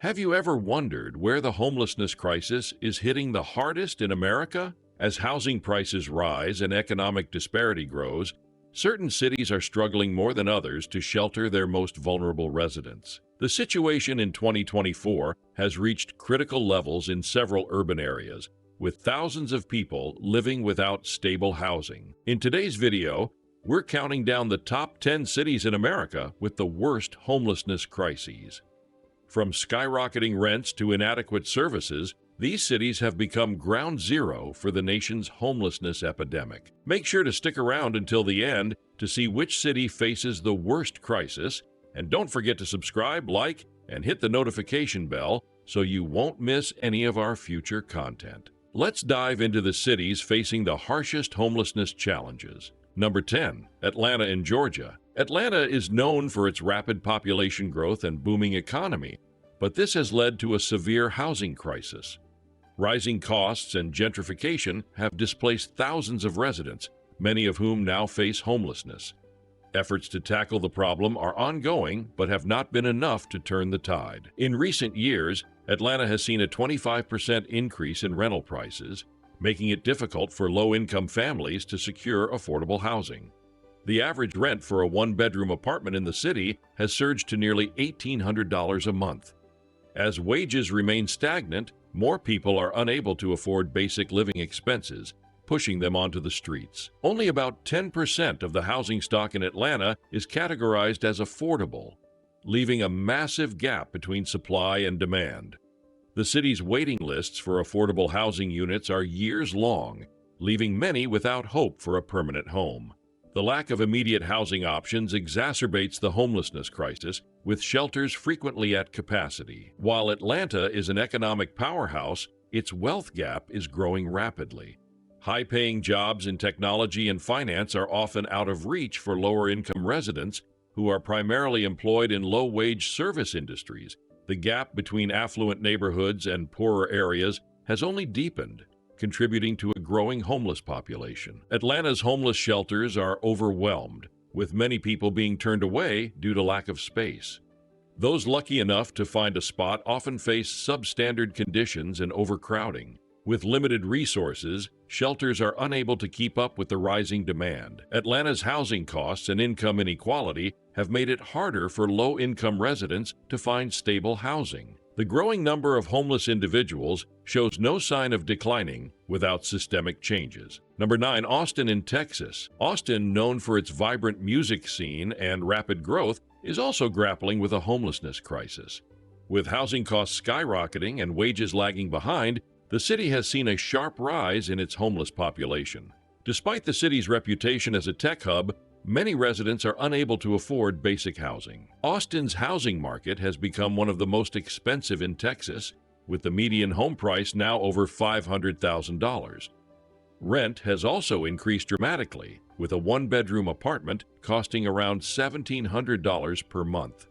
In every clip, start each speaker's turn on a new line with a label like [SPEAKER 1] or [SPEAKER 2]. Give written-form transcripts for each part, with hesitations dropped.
[SPEAKER 1] Have you ever wondered where the homelessness crisis is hitting the hardest in America? As housing prices rise and economic disparity grows, certain cities are struggling more than others to shelter their most vulnerable residents. The situation in 2024 has reached critical levels in several urban areas, with thousands of people living without stable housing. In today's video, we're counting down the top 10 cities in America with the worst homelessness crises. From skyrocketing rents to inadequate services, these cities have become ground zero for the nation's homelessness epidemic. Make sure to stick around until the end to see which city faces the worst crisis, and don't forget to subscribe, like, and hit the notification bell so you won't miss any of our future content. Let's dive into the cities facing the harshest homelessness challenges. Number 10, Atlanta in Georgia. Atlanta is known for its rapid population growth and booming economy, but this has led to a severe housing crisis. Rising costs and gentrification have displaced thousands of residents, many of whom now face homelessness. Efforts to tackle the problem are ongoing, but have not been enough to turn the tide. In recent years, Atlanta has seen a 25% increase in rental prices, making it difficult for low-income families to secure affordable housing. The average rent for a one-bedroom apartment in the city has surged to nearly $1,800 a month. As wages remain stagnant, more people are unable to afford basic living expenses, pushing them onto the streets. Only about 10% of the housing stock in Atlanta is categorized as affordable, leaving a massive gap between supply and demand. The city's waiting lists for affordable housing units are years long, leaving many without hope for a permanent home. The lack of immediate housing options exacerbates the homelessness crisis, with shelters frequently at capacity. While Atlanta is an economic powerhouse, its wealth gap is growing rapidly. High-paying jobs in technology and finance are often out of reach for lower-income residents who are primarily employed in low-wage service industries. The gap between affluent neighborhoods and poorer areas has only deepened, contributing to a growing homeless population. Atlanta's homeless shelters are overwhelmed, with many people being turned away due to lack of space. Those lucky enough to find a spot often face substandard conditions and overcrowding. With limited resources, shelters are unable to keep up with the rising demand. Atlanta's housing costs and income inequality have made it harder for low-income residents to find stable housing. The growing number of homeless individuals shows no sign of declining without systemic changes. Number 9, Austin in Texas. Austin, known for its vibrant music scene and rapid growth, is also grappling with a homelessness crisis. With housing costs skyrocketing and wages lagging behind, the city has seen a sharp rise in its homeless population. Despite the city's reputation as a tech hub, many residents are unable to afford basic housing. Austin's housing market has become one of the most expensive in Texas, with the median home price now over $500,000. Rent has also increased dramatically, with a one-bedroom apartment costing around $1,700 per month.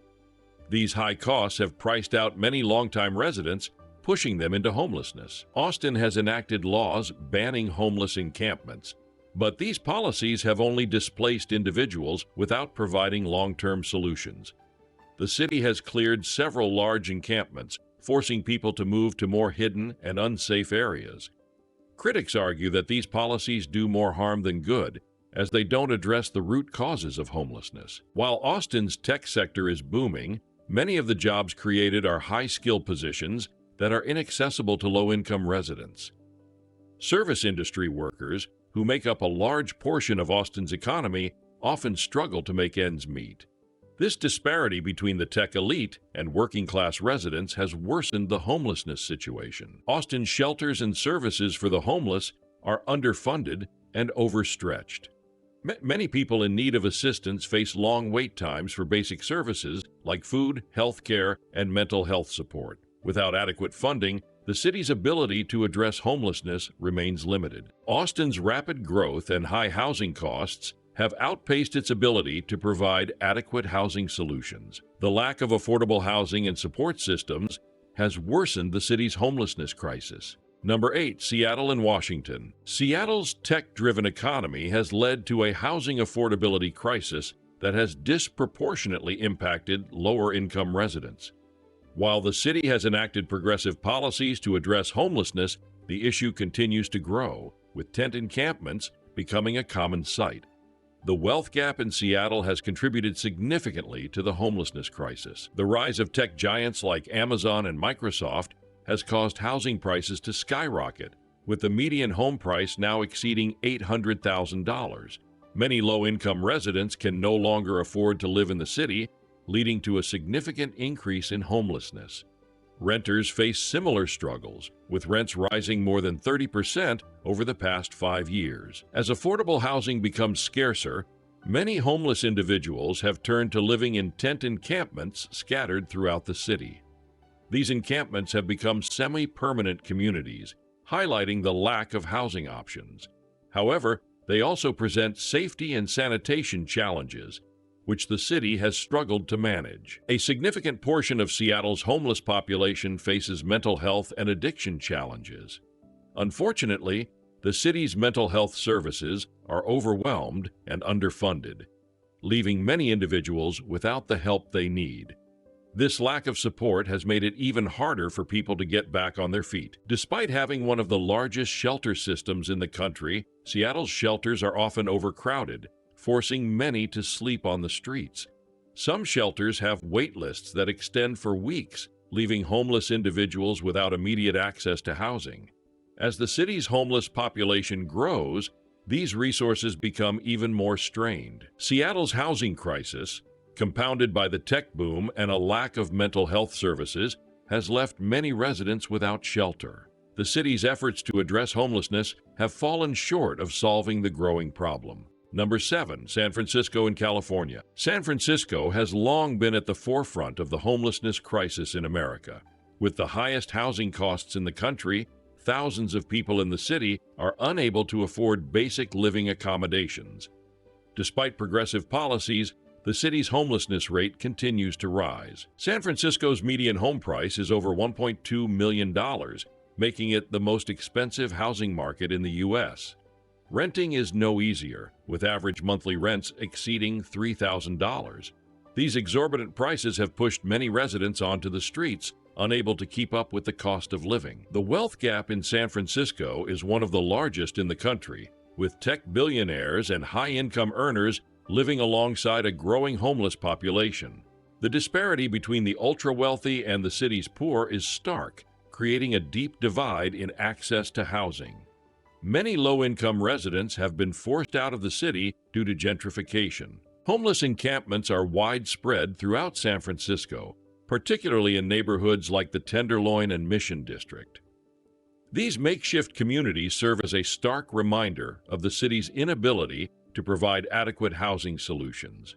[SPEAKER 1] These high costs have priced out many longtime residents, pushing them into homelessness. Austin has enacted laws banning homeless encampments, but these policies have only displaced individuals without providing long-term solutions. The city has cleared several large encampments, forcing people to move to more hidden and unsafe areas. Critics argue that these policies do more harm than good, as they don't address the root causes of homelessness. While Austin's tech sector is booming, many of the jobs created are high-skill positions that are inaccessible to low-income residents. Service industry workers, who make up a large portion of Austin's economy, often struggle to make ends meet. This disparity between the tech elite and working-class residents has worsened the homelessness situation. Austin's shelters and services for the homeless are underfunded and overstretched. Many people in need of assistance face long wait times for basic services like food, health care, and mental health support. Without adequate funding, the city's ability to address homelessness remains limited. Austin's rapid growth and high housing costs have outpaced its ability to provide adequate housing solutions. The lack of affordable housing and support systems has worsened the city's homelessness crisis. Number 8, Seattle and Washington. Seattle's tech-driven economy has led to a housing affordability crisis that has disproportionately impacted lower-income residents. While the city has enacted progressive policies to address homelessness, the issue continues to grow, with tent encampments becoming a common sight. The wealth gap in Seattle has contributed significantly to the homelessness crisis. The rise of tech giants like Amazon and Microsoft has caused housing prices to skyrocket, with the median home price now exceeding $800,000. Many low-income residents can no longer afford to live in the city, leading to a significant increase in homelessness. Renters face similar struggles, with rents rising more than 30% over the past 5 years. As affordable housing becomes scarcer, many homeless individuals have turned to living in tent encampments scattered throughout the city. These encampments have become semi-permanent communities, highlighting the lack of housing options. However, they also present safety and sanitation challenges, which the city has struggled to manage. A significant portion of Seattle's homeless population faces mental health and addiction challenges. Unfortunately, the city's mental health services are overwhelmed and underfunded, leaving many individuals without the help they need. This lack of support has made it even harder for people to get back on their feet. Despite having one of the largest shelter systems in the country, Seattle's shelters are often overcrowded, forcing many to sleep on the streets. Some shelters have wait lists that extend for weeks, leaving homeless individuals without immediate access to housing. As the city's homeless population grows, these resources become even more strained. Seattle's housing crisis, compounded by the tech boom and a lack of mental health services, has left many residents without shelter. The city's efforts to address homelessness have fallen short of solving the growing problem. Number 7, San Francisco in California. San Francisco has long been at the forefront of the homelessness crisis in America. With the highest housing costs in the country, thousands of people in the city are unable to afford basic living accommodations. Despite progressive policies, the city's homelessness rate continues to rise. San Francisco's median home price is over $1.2 million, making it the most expensive housing market in the U.S. Renting is no easier, with average monthly rents exceeding $3,000. These exorbitant prices have pushed many residents onto the streets, unable to keep up with the cost of living. The wealth gap in San Francisco is one of the largest in the country, with tech billionaires and high-income earners living alongside a growing homeless population. The disparity between the ultra-wealthy and the city's poor is stark, creating a deep divide in access to housing. Many low-income residents have been forced out of the city due to gentrification. Homeless encampments are widespread throughout San Francisco, particularly in neighborhoods like the Tenderloin and Mission District. These makeshift communities serve as a stark reminder of the city's inability to provide adequate housing solutions.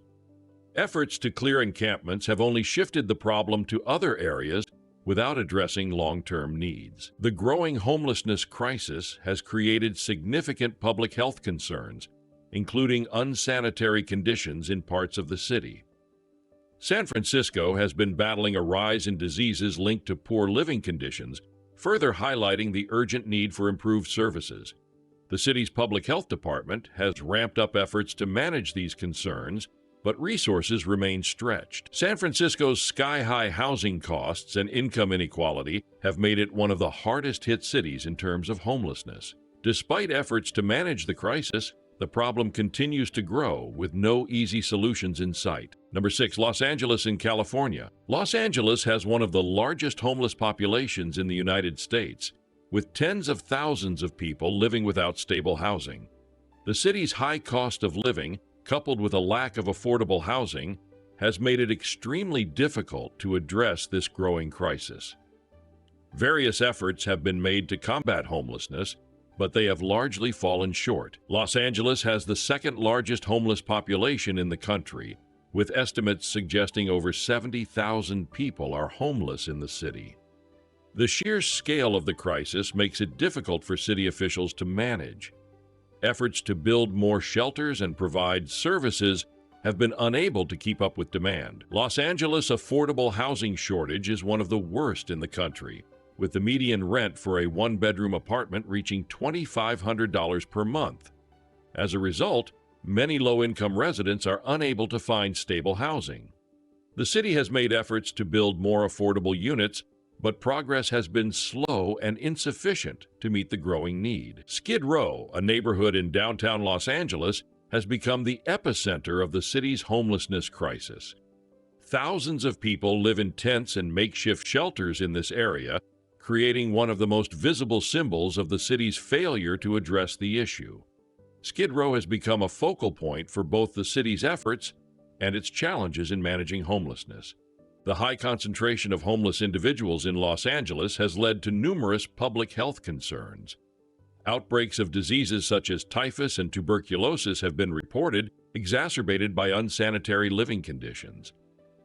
[SPEAKER 1] Efforts to clear encampments have only shifted the problem to other areas without addressing long-term needs. The growing homelessness crisis has created significant public health concerns, including unsanitary conditions in parts of the city. San Francisco has been battling a rise in diseases linked to poor living conditions, further highlighting the urgent need for improved services. The city's public health department has ramped up efforts to manage these concerns, but resources remain stretched. San Francisco's sky-high housing costs and income inequality have made it one of the hardest-hit cities in terms of homelessness. Despite efforts to manage the crisis, the problem continues to grow with no easy solutions in sight. Number 6, Los Angeles in California. Los Angeles has one of the largest homeless populations in the United States, with tens of thousands of people living without stable housing. The city's high cost of living, coupled with a lack of affordable housing, has made it extremely difficult to address this growing crisis. Various efforts have been made to combat homelessness, but they have largely fallen short. Los Angeles has the second largest homeless population in the country, with estimates suggesting over 70,000 people are homeless in the city. The sheer scale of the crisis makes it difficult for city officials to manage. Efforts to build more shelters and provide services have been unable to keep up with demand. Los Angeles' affordable housing shortage is one of the worst in the country, with the median rent for a one-bedroom apartment reaching $2,500 per month. As a result, many low-income residents are unable to find stable housing. The city has made efforts to build more affordable units, but progress has been slow and insufficient to meet the growing need. Skid Row, a neighborhood in downtown Los Angeles, has become the epicenter of the city's homelessness crisis. Thousands of people live in tents and makeshift shelters in this area, creating one of the most visible symbols of the city's failure to address the issue. Skid Row has become a focal point for both the city's efforts and its challenges in managing homelessness. The high concentration of homeless individuals in Los Angeles has led to numerous public health concerns. Outbreaks of diseases such as typhus and tuberculosis have been reported, exacerbated by unsanitary living conditions.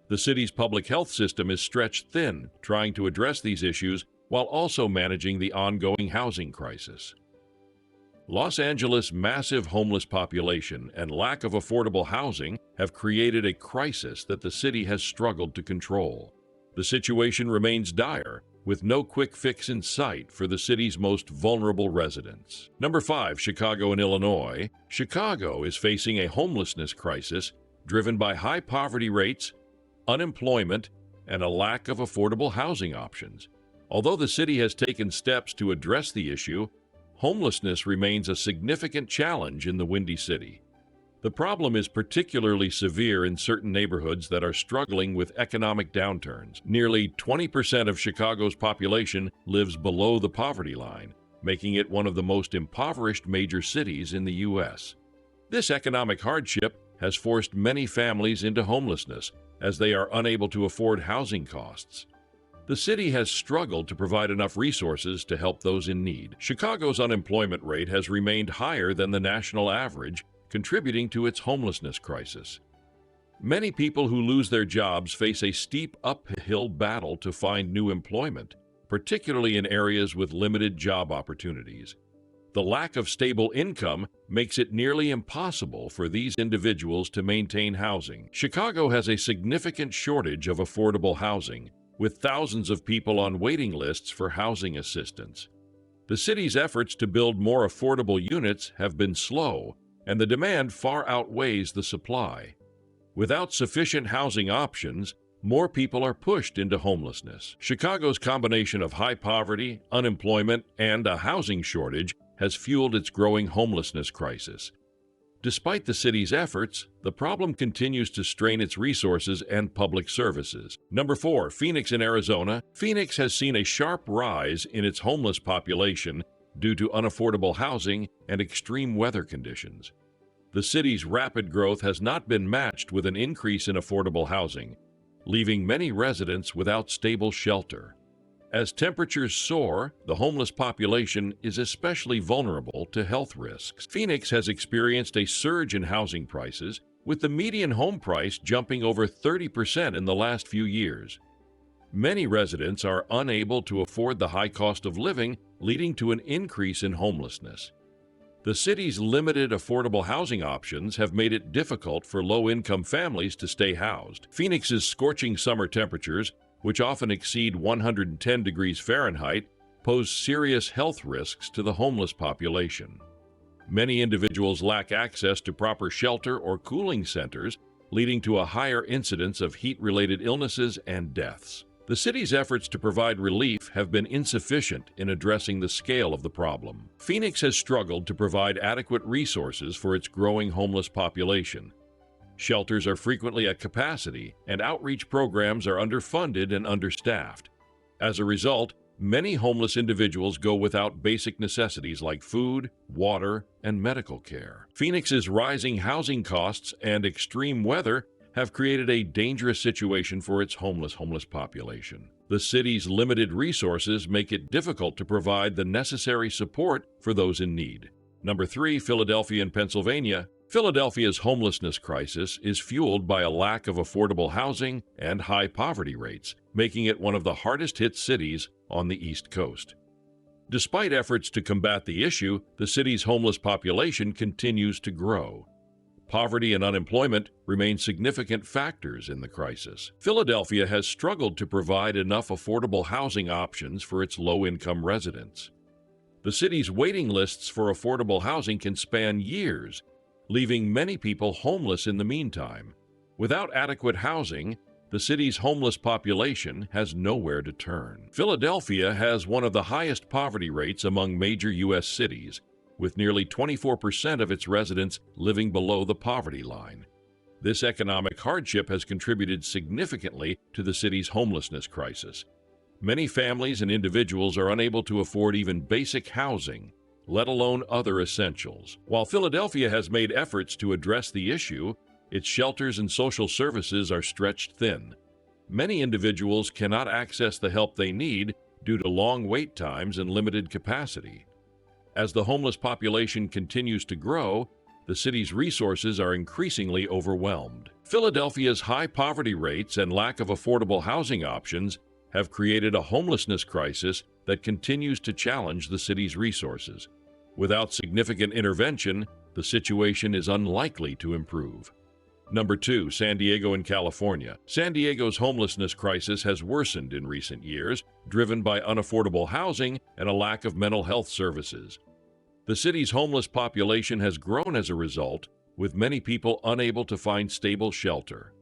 [SPEAKER 1] The city's public health system is stretched thin, trying to address these issues while also managing the ongoing housing crisis. Los Angeles' massive homeless population and lack of affordable housing have created a crisis that the city has struggled to control. The situation remains dire, with no quick fix in sight for the city's most vulnerable residents. Number 5, Chicago and Illinois. Chicago is facing a homelessness crisis driven by high poverty rates, unemployment, and a lack of affordable housing options. Although the city has taken steps to address the issue, homelessness remains a significant challenge in the Windy City. The problem is particularly severe in certain neighborhoods that are struggling with economic downturns. Nearly 20% of Chicago's population lives below the poverty line, making it one of the most impoverished major cities in the U.S. This economic hardship has forced many families into homelessness, as they are unable to afford housing costs. The city has struggled to provide enough resources to help those in need. Chicago's unemployment rate has remained higher than the national average, contributing to its homelessness crisis. Many people who lose their jobs face a steep uphill battle to find new employment, particularly in areas with limited job opportunities. The lack of stable income makes it nearly impossible for these individuals to maintain housing. Chicago has a significant shortage of affordable housing, with thousands of people on waiting lists for housing assistance. The city's efforts to build more affordable units have been slow, and the demand far outweighs the supply. Without sufficient housing options, more people are pushed into homelessness. Chicago's combination of high poverty, unemployment, and a housing shortage has fueled its growing homelessness crisis. Despite the city's efforts, the problem continues to strain its resources and public services. Number 4, Phoenix in Arizona. Phoenix has seen a sharp rise in its homeless population due to unaffordable housing and extreme weather conditions. The city's rapid growth has not been matched with an increase in affordable housing, leaving many residents without stable shelter. As temperatures soar, the homeless population is especially vulnerable to health risks. Phoenix has experienced a surge in housing prices, with the median home price jumping over 30% in the last few years. Many residents are unable to afford the high cost of living, leading to an increase in homelessness. The city's limited affordable housing options have made it difficult for low-income families to stay housed. Phoenix's scorching summer temperatures, which often exceed 110 degrees Fahrenheit, pose serious health risks to the homeless population. Many individuals lack access to proper shelter or cooling centers, leading to a higher incidence of heat-related illnesses and deaths. The city's efforts to provide relief have been insufficient in addressing the scale of the problem. Phoenix has struggled to provide adequate resources for its growing homeless population. Shelters are frequently at capacity, and outreach programs are underfunded and understaffed. As a result, many homeless individuals go without basic necessities like food, water, and medical care. Phoenix's rising housing costs and extreme weather have created a dangerous situation for its homeless population. The city's limited resources make it difficult to provide the necessary support for those in need. Number 3, Philadelphia in Pennsylvania. Philadelphia's homelessness crisis is fueled by a lack of affordable housing and high poverty rates, making it one of the hardest-hit cities on the East Coast. Despite efforts to combat the issue, the city's homeless population continues to grow. Poverty and unemployment remain significant factors in the crisis. Philadelphia has struggled to provide enough affordable housing options for its low-income residents. The city's waiting lists for affordable housing can span years, leaving many people homeless in the meantime. Without adequate housing, the city's homeless population has nowhere to turn. Philadelphia has one of the highest poverty rates among major U.S. cities, with nearly 24% of its residents living below the poverty line. This economic hardship has contributed significantly to the city's homelessness crisis. Many families and individuals are unable to afford even basic housing, let alone other essentials. While Philadelphia has made efforts to address the issue, its shelters and social services are stretched thin. Many individuals cannot access the help they need due to long wait times and limited capacity. As the homeless population continues to grow, the city's resources are increasingly overwhelmed. Philadelphia's high poverty rates and lack of affordable housing options have created a homelessness crisis that continues to challenge the city's resources. Without significant intervention, the situation is unlikely to improve. Number 2, San Diego and California. San Diego's homelessness crisis has worsened in recent years, driven by unaffordable housing and a lack of mental health services. The city's homeless population has grown as a result, with many people unable to find stable shelter.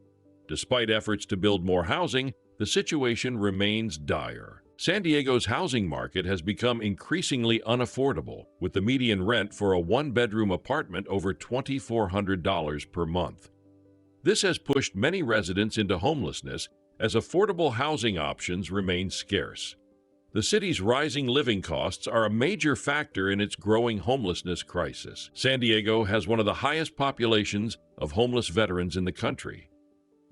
[SPEAKER 1] Despite efforts to build more housing, the situation remains dire. San Diego's housing market has become increasingly unaffordable, with the median rent for a one-bedroom apartment over $2,400 per month. This has pushed many residents into homelessness as affordable housing options remain scarce. The city's rising living costs are a major factor in its growing homelessness crisis. San Diego has one of the highest populations of homeless veterans in the country.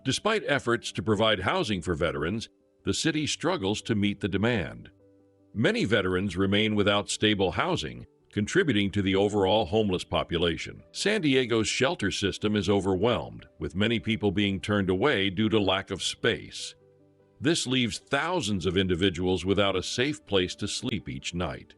[SPEAKER 1] Despite efforts to provide housing for veterans, the city struggles to meet the demand. Many veterans remain without stable housing, contributing to the overall homeless population. San Diego's shelter system is overwhelmed, with many people being turned away due to lack of space. This leaves thousands of individuals without a safe place to sleep each night.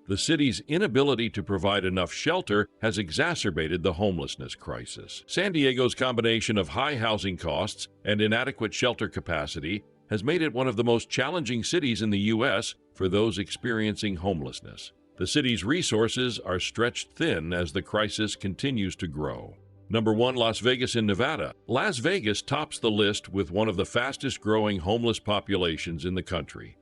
[SPEAKER 1] The city's inability to provide enough shelter has exacerbated the homelessness crisis. San Diego's combination of high housing costs and inadequate shelter capacity has made it one of the most challenging cities in the U.S. for those experiencing homelessness. The city's resources are stretched thin as the crisis continues to grow. Number 1, Las Vegas in Nevada. Las Vegas tops the list with one of the fastest-growing homeless populations in the country.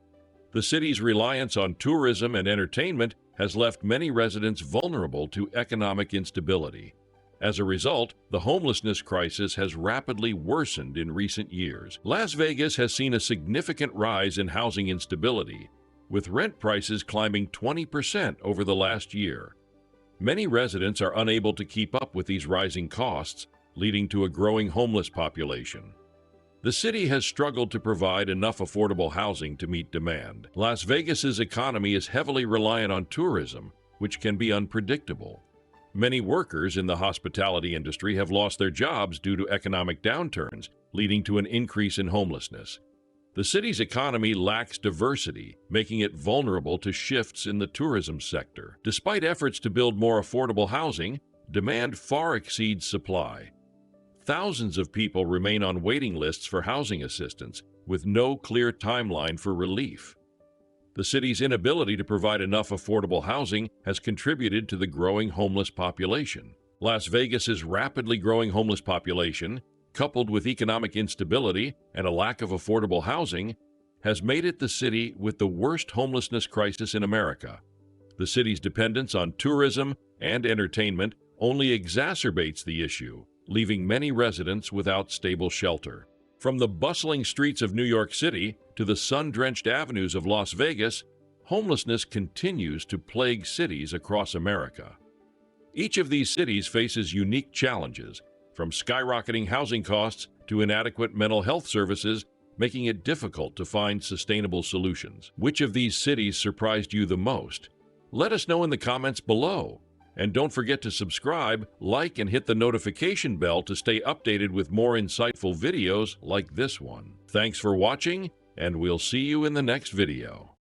[SPEAKER 1] The city's reliance on tourism and entertainment has left many residents vulnerable to economic instability. As a result, the homelessness crisis has rapidly worsened in recent years. Las Vegas has seen a significant rise in housing instability, with rent prices climbing 20% over the last year. Many residents are unable to keep up with these rising costs, leading to a growing homeless population. The city has struggled to provide enough affordable housing to meet demand. Las Vegas's economy is heavily reliant on tourism, which can be unpredictable. Many workers in the hospitality industry have lost their jobs due to economic downturns, leading to an increase in homelessness. The city's economy lacks diversity, making it vulnerable to shifts in the tourism sector. Despite efforts to build more affordable housing, demand far exceeds supply. Thousands of people remain on waiting lists for housing assistance, with no clear timeline for relief. The city's inability to provide enough affordable housing has contributed to the growing homeless population. Las Vegas's rapidly growing homeless population, coupled with economic instability and a lack of affordable housing, has made it the city with the worst homelessness crisis in America. The city's dependence on tourism and entertainment only exacerbates the issue, leaving many residents without stable shelter. From the bustling streets of New York City to the sun-drenched avenues of Las Vegas, homelessness continues to plague cities across America. Each of these cities faces unique challenges, from skyrocketing housing costs to inadequate mental health services, making it difficult to find sustainable solutions. Which of these cities surprised you the most? Let us know in the comments below. And don't forget to subscribe, like, and hit the notification bell to stay updated with more insightful videos like this one. Thanks for watching, and we'll see you in the next video.